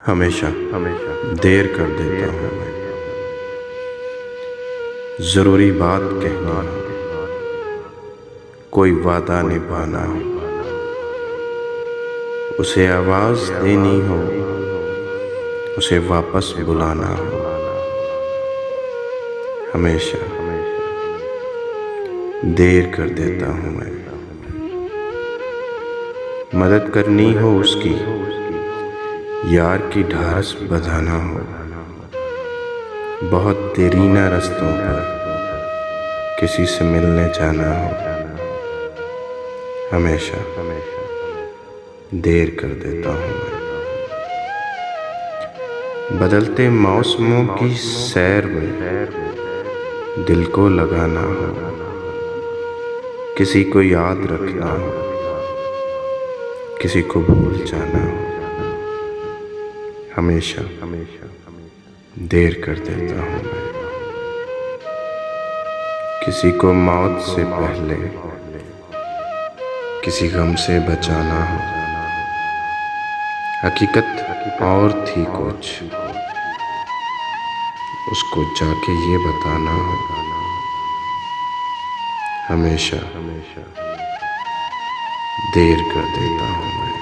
हमेशा देर कर देता हूँ मैं। ज़रूरी बात कहनी हो, कोई वादा निभाना हो, उसे आवाज़ देनी हो, उसे वापस बुलाना हो। हमेशा देर कर देता हूँ मैं। मदद करनी हो उसकी, यार की ढास बंधाना हो, बहुत देरीना रास्तों पर किसी से मिलने जाना हो। हमेशा देर कर देता हूँ मैं। बदलते मौसमों की सैर में दिल को लगाना हो, किसी को याद रखना हो, किसी को भूल जाना हो। हमेशा देर कर देता हूँ मैं। किसी को मौत से पहले किसी गम से बचाना हो, हकीकत और थी कुछ, उसको जाके ये बताना हो। हमेशा देर कर देता हूँ मैं।